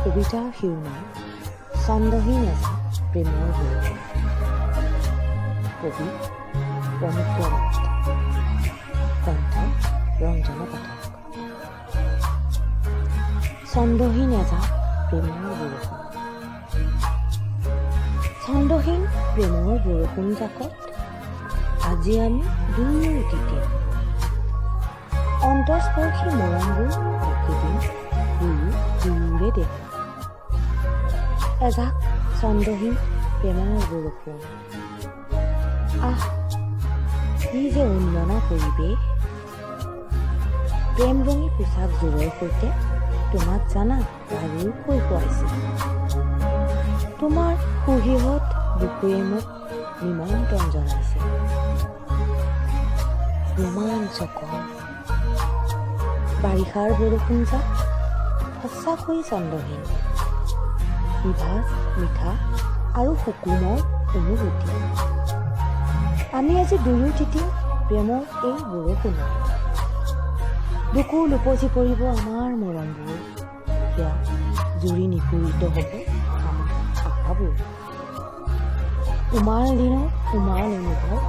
কবিতাৰ শিৰোনাম ছন্দহীন এজা প্ৰেমৰ বৰষুণ। কবি প্ৰমুক্ত কণ্ঠ ৰঞ্জনা পাঠক। ছন্দহীন এজা প্ৰেমৰ বৰষুণ। ছন্দহীন প্ৰেমৰ বৰষুণ জাকত আজি আমি দুয়ো তিতিম। অন্তস্পৰ্শী মৰমবোৰ ৰাখি দিম দুয়োৰে দেহ। এজাক ছন্দহীন প্ৰেমৰ বৰষুণ। আহ, কি যে উন্মনা পৰিৱেশ। প্ৰেমৰঙী পোচাকযোৰৰ সৈতে তোমাক জানা গাৰুৰ কৈ খুৱাইছিল। তোমাৰ সুহিহঁত বুকুৱে মোক নিমন্ত্ৰণ জনাইছিল। ৰোমাঞ্চকৰ বাৰিষাৰ বৰষুণ যাক সঁচাকৈ ছন্দহীন। নিভাঁজ মিঠা আৰু সুকুমৰ অনুভূতি। আমি আজি দুয়ো তিতিম প্ৰেমৰ এই বৰষুণত। বুকুৰ উপচি পৰিব আমাৰ মৰমবোৰ। সেয়া জুৰি নিপীড়িত হ'ব আমাৰ আশাবোৰ। উমাল দিনৰ উমাল অনুভৱ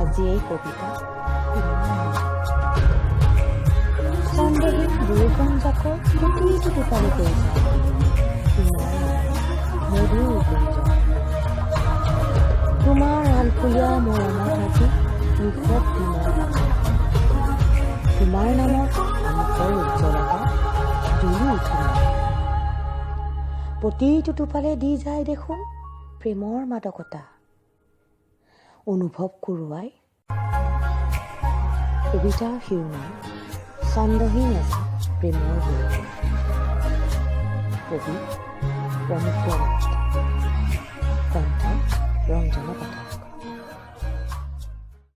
আজি এই কবিতা। ছন্দহীন বৰষুণ জাকৰ প্ৰতিটো টোপালে কৰিছে তোমাৰ মধুৰ গুঞ্জন। তোমাৰ আলফুলীয়া মৰমত আজি নিখত দিনৰ তোমাৰ নামত মুখৰ উজ্জ্বলতা জুৰি উঠিল। প্ৰতিটো টোপালে দি যায় দেখোন প্ৰেমৰ মাদকতা অনুভৱ কৰোৱাই। কবিতাৰ শিৰোনাম ছন্দহীন এজা প্ৰেমৰ বৰষুণ। কবি প্ৰমুক্ত